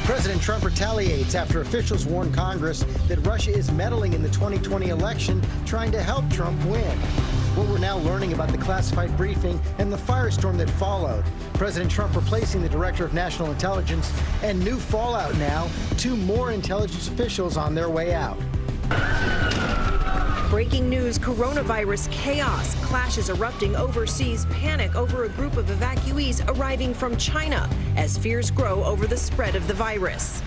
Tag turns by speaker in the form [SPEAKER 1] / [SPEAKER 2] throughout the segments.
[SPEAKER 1] President Trump retaliates after officials warn Congress that Russia is meddling in the 2020 election, trying to help Trump win. What we're now learning about the classified briefing and the firestorm that followed. President Trump replacing the Director of National Intelligence, and new fallout now, 2 more intelligence officials on their way out.
[SPEAKER 2] Breaking news, coronavirus chaos, clashes erupting overseas, panic over a group of evacuees arriving from China as fears grow over the spread of the virus.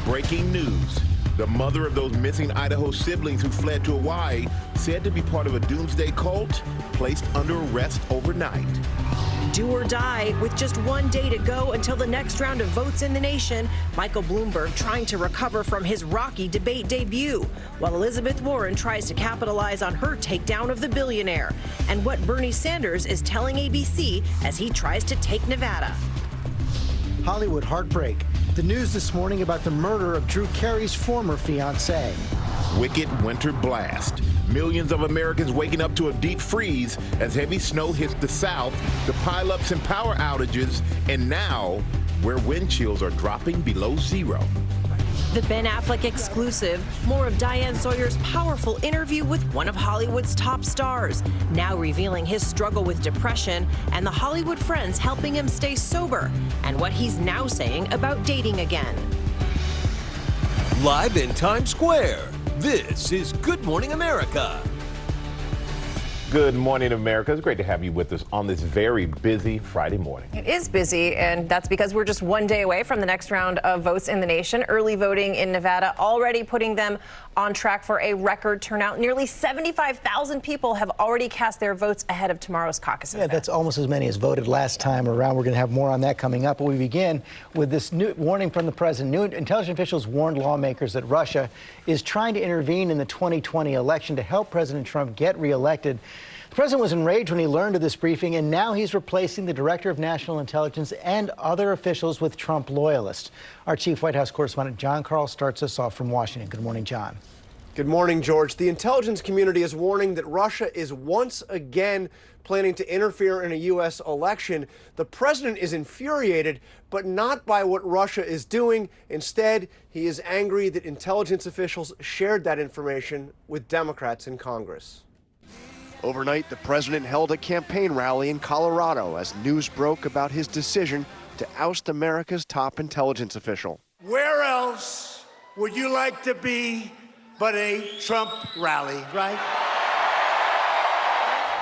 [SPEAKER 3] Breaking news, the mother of those missing Idaho siblings who fled to Hawaii, said to be part of a doomsday cult, placed under arrest overnight.
[SPEAKER 2] Do or die, with just 1 day to go until the next round of votes in the nation. Michael Bloomberg trying to recover from his rocky debate debut, while Elizabeth Warren tries to capitalize on her takedown of the billionaire. And what Bernie Sanders is telling ABC as he tries to take Nevada.
[SPEAKER 1] Hollywood heartbreak. The news this morning about the murder of Drew Carey's former fiancée.
[SPEAKER 3] Wicked winter blast. Millions of Americans waking up to a deep freeze as heavy snow hits the South, the pileups and power outages, and now where wind chills are dropping below zero.
[SPEAKER 2] The Ben Affleck exclusive, more of Diane Sawyer's powerful interview with one of Hollywood's top stars, now revealing his struggle with depression and the Hollywood friends helping him stay sober, and what he's now saying about dating again.
[SPEAKER 4] Live in Times Square, this is Good Morning America.
[SPEAKER 3] Good morning, America. It's great to have you with us on this very busy Friday morning.
[SPEAKER 5] It is busy, and that's because we're just 1 day away from the next round of votes in the nation. Early voting in Nevada already putting them on track for a record turnout. Nearly 75,000 people have already cast their votes ahead of tomorrow's caucus.
[SPEAKER 1] Yeah, that's almost as many as voted last time around. We're going to have more on that coming up. But we begin with this new warning from the president. New intelligence officials warned lawmakers that Russia is trying to intervene in the 2020 election to help President Trump get reelected. The president was enraged when he learned of this briefing, and now he's replacing the Director of National Intelligence and other officials with Trump loyalists. Our chief White House correspondent John Carl starts us off from Washington. Good morning, John.
[SPEAKER 6] Good morning, George. The intelligence community is warning that Russia is once again planning to interfere in a U.S. election. The president is infuriated, but not by what Russia is doing. Instead, he is angry that intelligence officials shared that information with Democrats in Congress.
[SPEAKER 7] Overnight, the president held a campaign rally in Colorado as news broke about his decision to oust America's top intelligence official.
[SPEAKER 8] Where else would you like to be but a Trump rally, right?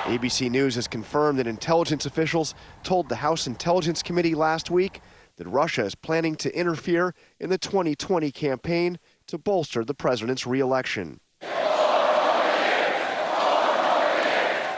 [SPEAKER 7] ABC News has confirmed that intelligence officials told the House Intelligence Committee last week that Russia is planning to interfere in the 2020 campaign to bolster the president's re-election.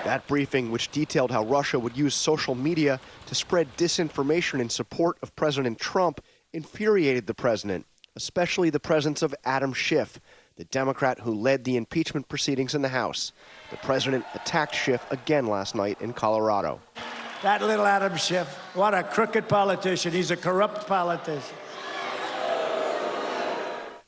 [SPEAKER 7] That briefing, which detailed how Russia would use social media to spread disinformation in support of President Trump, infuriated the president, especially the presence of Adam Schiff, the Democrat who led the impeachment proceedings in the House. The president attacked Schiff again last night in Colorado.
[SPEAKER 8] That little Adam Schiff, what a crooked politician. He's a corrupt politician.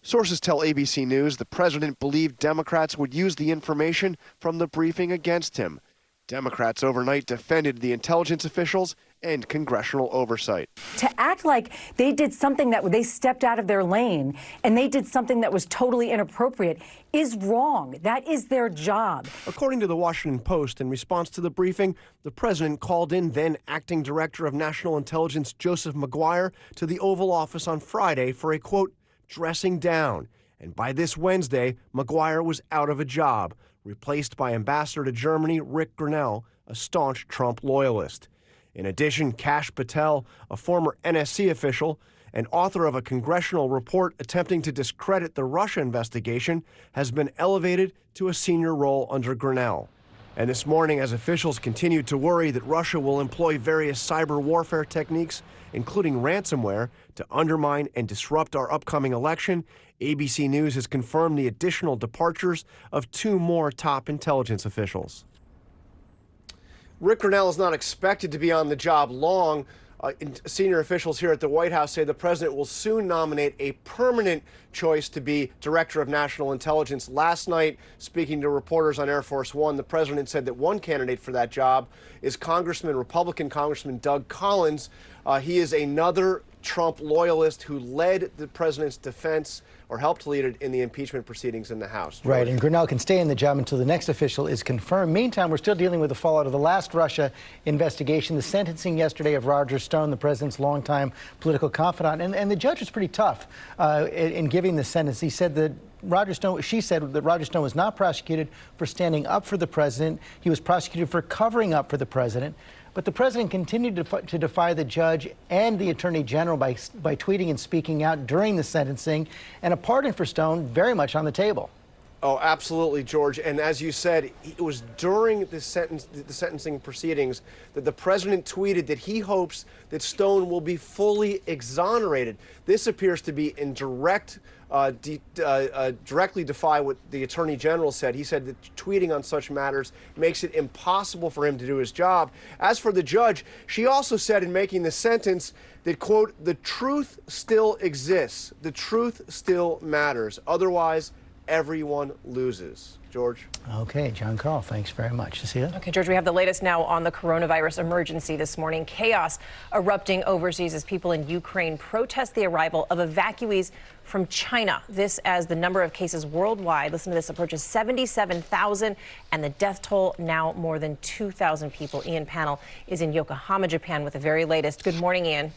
[SPEAKER 7] Sources tell ABC News the president believed Democrats would use the information from the briefing against him. Democrats overnight defended the intelligence officials and congressional oversight.
[SPEAKER 9] To act like they did something that they stepped out of their lane and they did something that was totally inappropriate is wrong. That is their job.
[SPEAKER 6] According to the Washington Post, in response to the briefing, the president called in then acting director of national intelligence Joseph Maguire to the Oval Office on Friday for a, quote, dressing down. And by this Wednesday, Maguire was out of a job, replaced by Ambassador to Germany Rick Grenell, a staunch Trump loyalist. In addition, Kash Patel, a former NSC official and author of a congressional report attempting to discredit the Russia investigation, has been elevated to a senior role under Grenell. And this morning, as officials continue to worry that Russia will employ various cyber warfare techniques, including ransomware, to undermine and disrupt our upcoming election, ABC News has confirmed the additional departures of 2 more top intelligence officials. Rick Grenell is not expected to be on the job long. Senior officials here at the White House say the president will soon nominate a permanent choice to be Director of National Intelligence. Last night, speaking to reporters on Air Force One, the president said that one candidate for that job is Republican Congressman Doug Collins. He is another Trump loyalist who led the president's defense or helped lead it in the impeachment proceedings in the House. George.
[SPEAKER 1] Right, and Grinnell can stay in the job until the next official is confirmed. Meantime, we're still dealing with the fallout of the last Russia investigation, the sentencing yesterday of Roger Stone, the president's longtime political confidant. And the judge was pretty tough in giving the sentence. He said that she said that Roger Stone was not prosecuted for standing up for the president. He was prosecuted for covering up for the president. But the president continued to defy the judge and the attorney general by tweeting and speaking out during the sentencing, and a pardon for Stone very much on the table.
[SPEAKER 6] Oh, absolutely, George. And as you said, it was during the sentencing proceedings that the president tweeted that he hopes that Stone will be fully exonerated. This appears to be in directly defy what the attorney general said. He said that tweeting on such matters makes it impossible for him to do his job. As for the judge, she also said in making the sentence that, quote, the truth still exists. The truth still matters. Otherwise, everyone loses. George?
[SPEAKER 1] Okay, John Carl, thanks very much. Cecilia?
[SPEAKER 5] Okay, George, we have the latest now on the coronavirus emergency this morning. Chaos erupting overseas as people in Ukraine protest the arrival of evacuees from China. This as the number of cases worldwide, listen to this, approaches 77,000, and the death toll now more than 2,000 people. Ian Pannell is in Yokohama, Japan with the very latest. Good morning, Ian.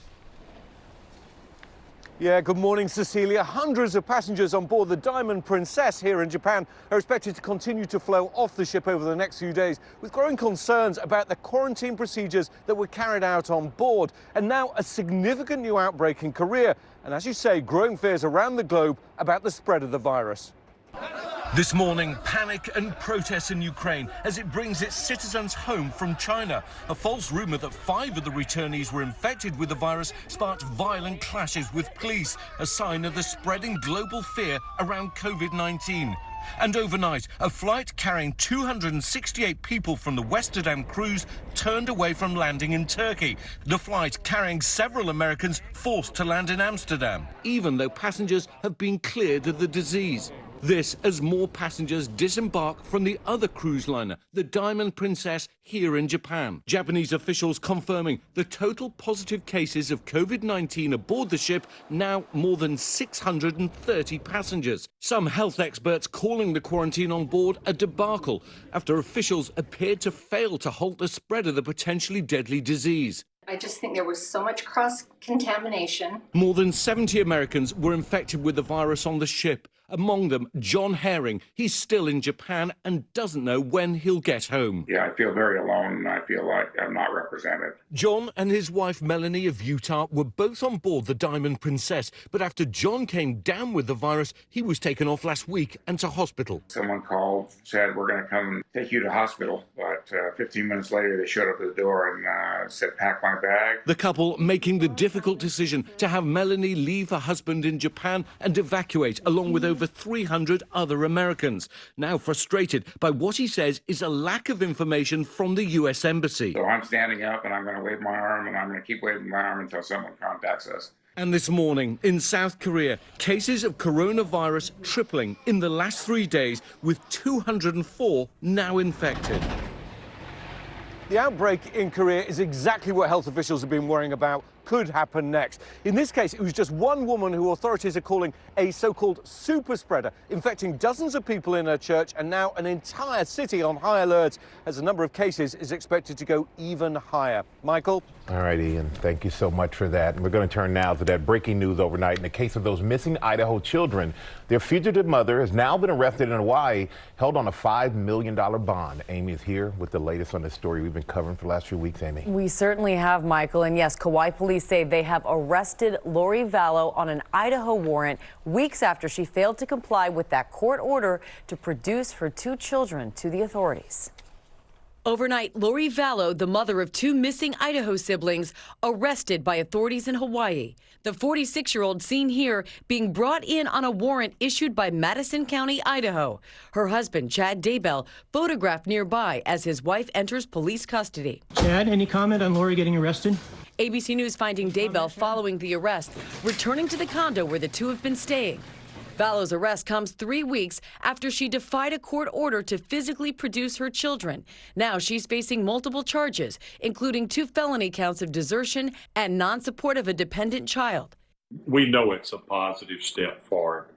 [SPEAKER 10] Yeah, good morning, Cecilia. Hundreds of passengers on board the Diamond Princess here in Japan are expected to continue to flow off the ship over the next few days, with growing concerns about the quarantine procedures that were carried out on board. And now a significant new outbreak in Korea. And as you say, growing fears around the globe about the spread of the virus. This morning, panic and protests in Ukraine as it brings its citizens home from China. A false rumor that 5 of the returnees were infected with the virus sparked violent clashes with police, a sign of the spreading global fear around COVID-19. And overnight, a flight carrying 268 people from the Westerdam cruise turned away from landing in Turkey. The flight carrying several Americans forced to land in Amsterdam, even though passengers have been cleared of the disease. This as more passengers disembark from the other cruise liner, the Diamond Princess, here in Japan. Japanese officials confirming the total positive cases of COVID-19 aboard the ship, now more than 630 passengers. Some health experts calling the quarantine on board a debacle after officials appeared to fail to halt the spread of the potentially deadly disease.
[SPEAKER 11] I just think there was so much cross-contamination.
[SPEAKER 10] More than 70 Americans were infected with the virus on the ship. Among them, John Herring. He's still in Japan and doesn't know when he'll get home.
[SPEAKER 12] Yeah, I feel very alone, and I feel like I'm not represented.
[SPEAKER 10] John and his wife Melanie of Utah were both on board the Diamond Princess, but after John came down with the virus, he was taken off last week and to hospital.
[SPEAKER 12] Someone called, said, we're going to come and take you to hospital. But 15 minutes later, they showed up at the door and said, pack my bag.
[SPEAKER 10] The couple making the difficult decision to have Melanie leave her husband in Japan and evacuate along with over 300 other Americans, now frustrated by what he says is a lack of information from the U.S. Embassy.
[SPEAKER 12] So I'm standing up and I'm going to wave my arm, and I'm going to keep waving my arm until someone contacts us.
[SPEAKER 10] And this morning, in South Korea, cases of coronavirus tripling in the last 3 days, with 204 now infected. The outbreak in Korea is exactly what health officials have been worrying about could happen next. In this case, it was just one woman who authorities are calling a so-called super spreader, infecting dozens of people in her church and now an entire city on high alert as the number of cases is expected to go even higher. Michael?
[SPEAKER 3] All right, Ian, thank you so much for that. And we're going to turn now to that breaking news overnight in the case of those missing Idaho children. Their fugitive mother has now been arrested in Hawaii, held on a $5 million bond. Amy is here with the latest on this story we've been covering for the last few weeks, Amy.
[SPEAKER 9] We certainly have, Michael. And yes, Kauai police say they have arrested Lori Vallow on an Idaho warrant weeks after she failed to comply with that court order to produce her 2 children to the authorities.
[SPEAKER 13] Overnight, Lori Vallow, the mother of 2 missing Idaho siblings, arrested by authorities in Hawaii. The 46-year-old seen here being brought in on a warrant issued by Madison County, Idaho. Her husband, Chad Daybell, photographed nearby as his wife enters police custody.
[SPEAKER 14] Chad, any comment on Lori getting arrested?
[SPEAKER 13] ABC News finding Daybell following the arrest, returning to the condo where the 2 have been staying. Vallow's arrest comes 3 weeks after she defied a court order to physically produce her children. Now she's facing multiple charges, including 2 felony counts of desertion and non-support of a dependent child.
[SPEAKER 15] We know it's a positive step forward.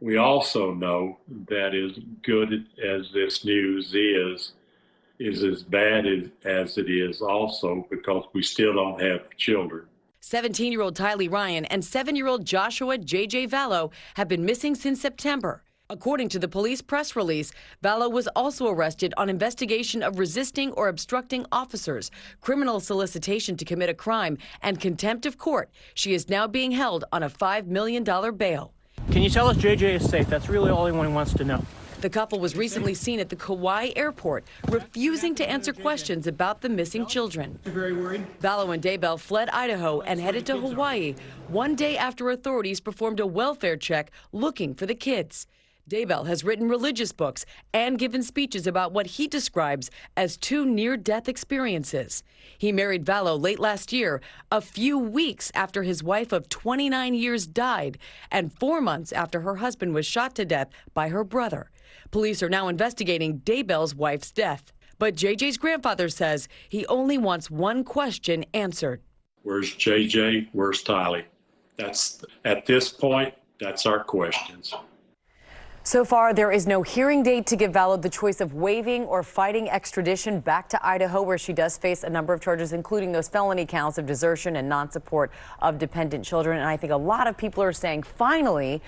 [SPEAKER 15] We also know that as good as this news is as bad as it is also because we still don't have children.
[SPEAKER 13] 17-year-old Tylee Ryan and 7-year-old Joshua J.J. Vallow have been missing since September. According to the police press release, Vallow was also arrested on investigation of resisting or obstructing officers, criminal solicitation to commit a crime, and contempt of court. She is now being held on a $5 million bail.
[SPEAKER 14] Can you tell us JJ is safe? That's really all anyone wants to know.
[SPEAKER 13] The couple was recently seen at the Kauai airport, refusing to answer questions about the missing children.
[SPEAKER 14] You're very worried?
[SPEAKER 13] Vallow and Daybell fled Idaho and headed to Hawaii 1 day after authorities performed a welfare check looking for the kids. Daybell has written religious books and given speeches about what he describes as 2 near-death experiences. He married Vallow late last year, a few weeks after his wife of 29 years died, and 4 months after her husband was shot to death by her brother. Police are now investigating Daybell's wife's death. But JJ's grandfather says he only wants one question answered.
[SPEAKER 15] Where's JJ? Where's Tylee? At this point, that's our questions.
[SPEAKER 9] So far, there is no hearing date to give Vallow the choice of waiving or fighting extradition back to Idaho, where she does face a number of charges, including those felony counts of desertion and non-support of dependent children. And I think a lot of people are saying, finally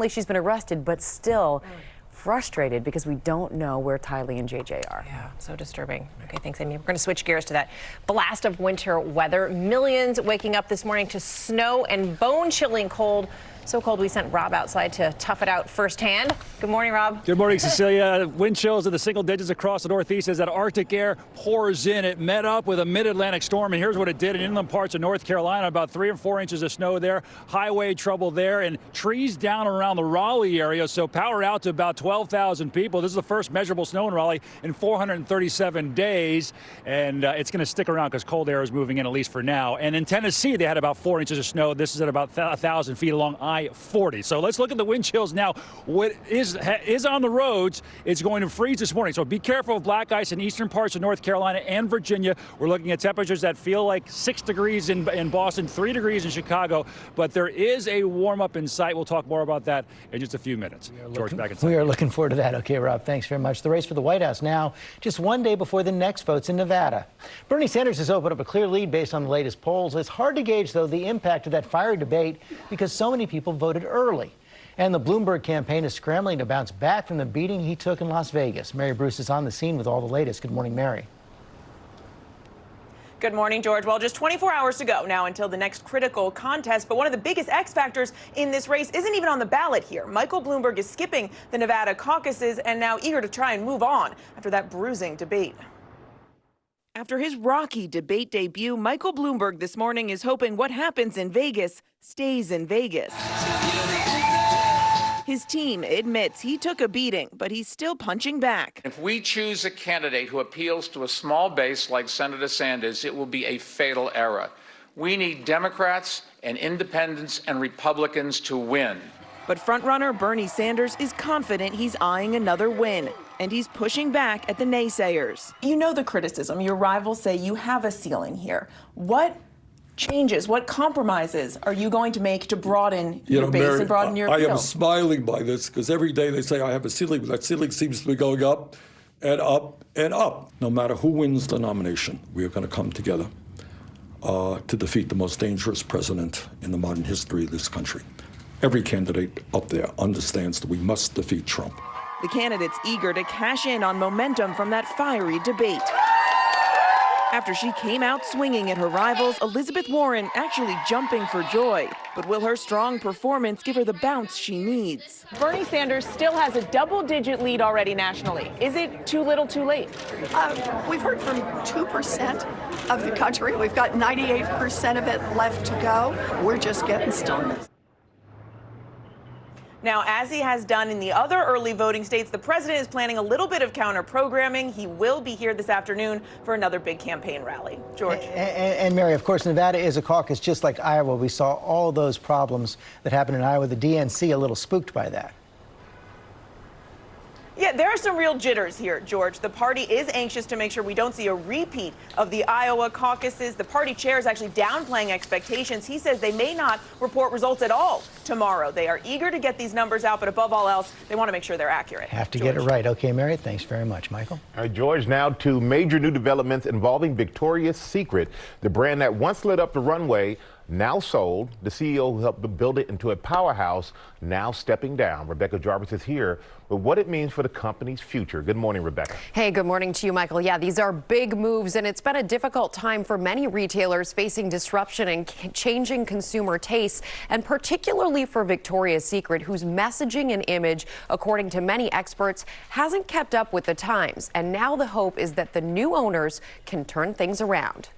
[SPEAKER 9] she's been arrested, but still frustrated because we don't know where Tylee and JJ are.
[SPEAKER 5] Yeah, so disturbing. Okay, thanks, Amy. We're going to switch gears to that blast of winter weather. Millions waking up this morning to snow and bone-chilling cold. So cold we sent Rob outside to tough it out firsthand. Good morning, Rob.
[SPEAKER 16] Good morning, Cecilia. Wind chills in the single digits across the Northeast as that Arctic air pours in. It met up with a mid-Atlantic storm, and here's what it did in inland parts of North Carolina. About 3 or 4 inches of snow there, highway trouble there, and trees down around the Raleigh area. So power out to about 12,000 people. This is the first measurable snow in Raleigh in 437 days, and it's going to stick around because cold air is moving in, at least for now. And in Tennessee, they had about 4 inches of snow. This is at about 1,000 feet along I-40. So let's look at the wind chills now. What is on the roads, it's going to freeze this morning. So be careful of black ice in eastern parts of North Carolina and Virginia. We're looking at temperatures that feel like 6 degrees in Boston, 3 degrees in Chicago. But there is a warm up in sight. We'll talk more about that in just a few minutes. George, back inside.
[SPEAKER 1] We are looking forward to that. Okay, Rob, thanks very much. The race for the White House now, just 1 day before the next votes in Nevada. Bernie Sanders has opened up a clear lead based on the latest polls. It's hard to gauge, though, the impact of that fiery debate because so many people voted early. And the Bloomberg campaign is scrambling to bounce back from the beating he took in Las Vegas. Mary Bruce is on the scene with all the latest. Good morning, Mary.
[SPEAKER 17] Good morning, George. Well, just 24 hours to go now until the next critical contest. But one of the biggest X factors in this race isn't even on the ballot here. Michael Bloomberg is skipping the Nevada caucuses and now eager to try and move on after that bruising debate. After his rocky debate debut, Michael Bloomberg this morning is hoping what happens in Vegas stays in Vegas. His team admits he took a beating, but he's still punching back.
[SPEAKER 18] If we choose a candidate who appeals to a small base like Senator Sanders, it will be a fatal error. We need Democrats and independents and Republicans to win.
[SPEAKER 17] But frontrunner Bernie Sanders is confident he's eyeing another win, and he's pushing back at the naysayers. You know the criticism. Your rivals say you have a ceiling here. What changes, what compromises are you going to make to broaden your base
[SPEAKER 19] Mary,
[SPEAKER 17] and broaden your appeal?
[SPEAKER 19] I am smiling by this because every day they say I have a ceiling, but that ceiling seems to be going up and up and up. No matter who wins the nomination, we are going to come together to defeat the most dangerous president in the modern history of this country. Every candidate up there understands that we must defeat Trump.
[SPEAKER 17] The candidate's eager to cash in on momentum from that fiery debate. After she came out swinging at her rivals, Elizabeth Warren actually jumping for joy. But will her strong performance give her the bounce she needs?
[SPEAKER 20] Bernie Sanders still has a double-digit lead already nationally. Is it too little, too late?
[SPEAKER 21] We've heard from 2% of the country. We've got 98% of it left to go. We're just getting started.
[SPEAKER 17] Now, as he has done in the other early voting states, the president is planning a little bit of counter-programming. He will be here this afternoon for another big campaign rally. George.
[SPEAKER 1] And Mary, of course, Nevada is a caucus just like Iowa. We saw all those problems that happened in Iowa. The DNC a little spooked by that.
[SPEAKER 17] Yeah, there are some real jitters here, George. The party is anxious to make sure we don't see a repeat of the Iowa caucuses. The party chair is actually downplaying expectations. He says they may not report results at all tomorrow. They are eager to get these numbers out, but above all else, they want to make sure they're accurate.
[SPEAKER 1] Have to get it right. Okay, Mary, thanks very much. Michael?
[SPEAKER 3] All right, George, now to major new developments involving Victoria's Secret, the brand that once lit up the runway, now sold. The CEO who helped build it into a powerhouse, now stepping down. Rebecca Jarvis is here with what it means for the company's future. Good morning, Rebecca.
[SPEAKER 2] Hey, good morning to you, Michael. Yeah, these are big moves, and it's been a difficult time for many retailers facing disruption and changing consumer tastes, and particularly for Victoria's Secret, whose messaging and image, according to many experts, hasn't kept up with the times. And now the hope is that the new owners can turn things around.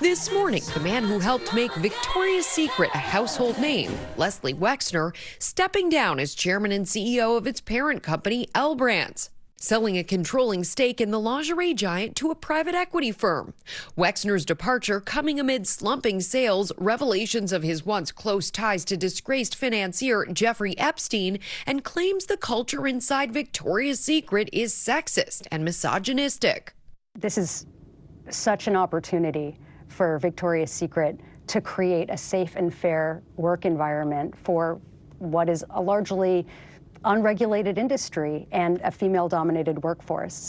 [SPEAKER 22] This morning, the man who helped make Victoria's Secret a household name, Leslie Wexner, stepping down as chairman and CEO of its parent company, L Brands, selling a controlling stake in the lingerie giant to a private equity firm. Wexner's departure coming amid slumping sales, revelations of his once close ties to disgraced financier Jeffrey Epstein, and claims the culture inside Victoria's Secret is sexist and misogynistic.
[SPEAKER 23] This is such an opportunity for Victoria's Secret to create a safe and fair work environment for what is a largely unregulated industry and a female-dominated workforce.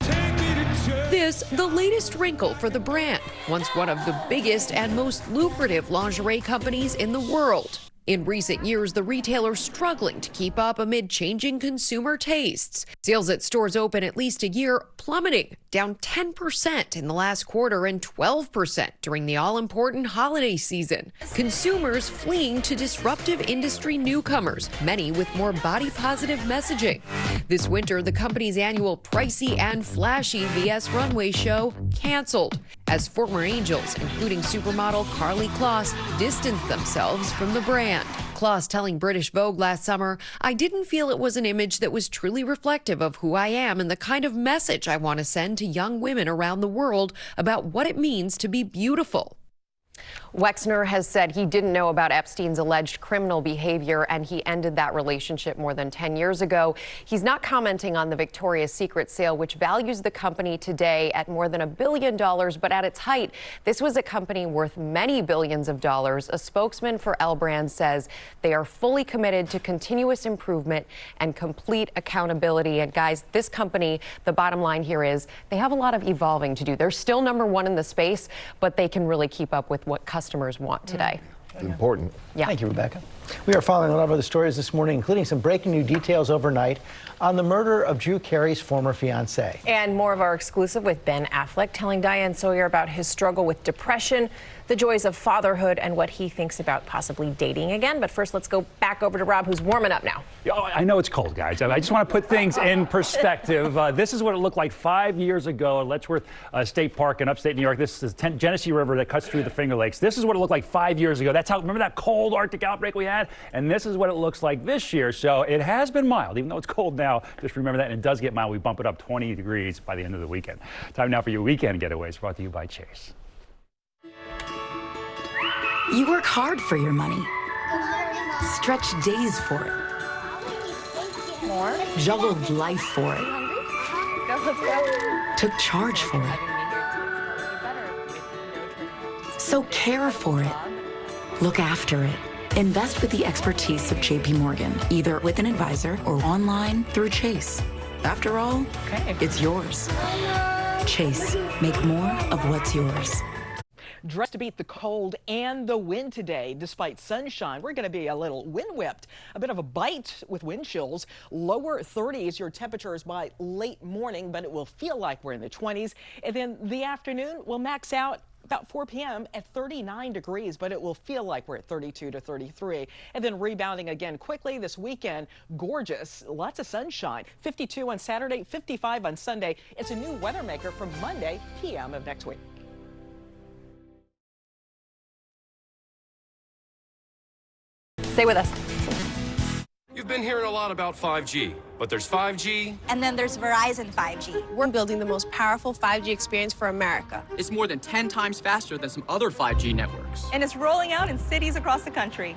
[SPEAKER 22] This, the latest wrinkle for the brand, once one of the biggest and most lucrative lingerie companies in the world. In recent years, the retailer struggling to keep up amid changing consumer tastes. Sales at stores open at least a year plummeting, down 10% in the last quarter and 12% during the all-important holiday season. Consumers fleeing to disruptive industry newcomers, many with more body-positive messaging. This winter, the company's annual pricey and flashy VS runway show canceled, as former angels, including supermodel Karlie Kloss, distanced themselves from the brand. Kloss telling British Vogue last summer, "I didn't feel it was an image that was truly reflective of who I am and the kind of message I want to send to young women around the world about what it means to be beautiful."
[SPEAKER 2] Wexner has said he didn't know about Epstein's alleged criminal behavior, and he ended that relationship more than 10 years ago. He's not commenting on the Victoria's Secret sale, which values the company today at more than $1 billion. But at its height, this was a company worth many billions of dollars. A spokesman for L Brands says they are fully committed to continuous improvement and complete accountability. And guys, this company, the bottom line here is they have a lot of evolving to do. They're still #1 in the space, but they can really keep up with what customers want today.
[SPEAKER 3] Important.
[SPEAKER 2] Yeah.
[SPEAKER 1] Thank you, Rebecca. We are following a lot of other stories this morning, including some breaking new details overnight on the murder of Drew Carey's former fiancée.
[SPEAKER 5] And more of our exclusive with Ben Affleck telling Diane Sawyer about his struggle with depression, the joys of fatherhood, and what he thinks about possibly dating again. But first, let's go back over to Rob, who's warming up now.
[SPEAKER 16] Oh, I know it's cold, guys. I just want to put things in perspective. This is what it looked like 5 years ago at Letchworth State Park in upstate New York. This is the Genesee River that cuts through the Finger Lakes. This is what it looked like 5 years ago. That's how, remember that cold Arctic outbreak we had? And this is what it looks like this year. So it has been mild, even though it's cold now. Just remember that, and it does get mild. We bump it up 20 degrees by the end of the weekend. Time now for your weekend getaways, brought to you by Chase.
[SPEAKER 24] You work hard for your money. Stretch days for it.
[SPEAKER 17] More?
[SPEAKER 24] Juggled life for it.
[SPEAKER 17] Let's go.
[SPEAKER 24] Took charge for it. So care for it. Look after it. Invest with the expertise of JP Morgan, either with an advisor or online through Chase. After all, it's yours. Chase, make more of what's yours.
[SPEAKER 25] Dressed to beat the cold and the wind today. Despite sunshine, we're going to be a little wind whipped. A bit of a bite with wind chills. Lower 30s, your temperatures by late morning, but it will feel like we're in the 20s. And then the afternoon will max out about 4 p.m. at 39 degrees, but it will feel like we're at 32 to 33. And then rebounding again quickly this weekend. Gorgeous, lots of sunshine. 52 on Saturday, 55 on Sunday. It's a new weather maker from Monday p.m. of next week.
[SPEAKER 5] Stay with us.
[SPEAKER 4] You've been hearing a lot about 5G, but there's 5G.
[SPEAKER 6] And then there's Verizon 5G.
[SPEAKER 7] We're building the most powerful 5G experience for America.
[SPEAKER 8] It's more than 10 times faster than some other 5G networks.
[SPEAKER 6] And it's rolling out in cities across the country.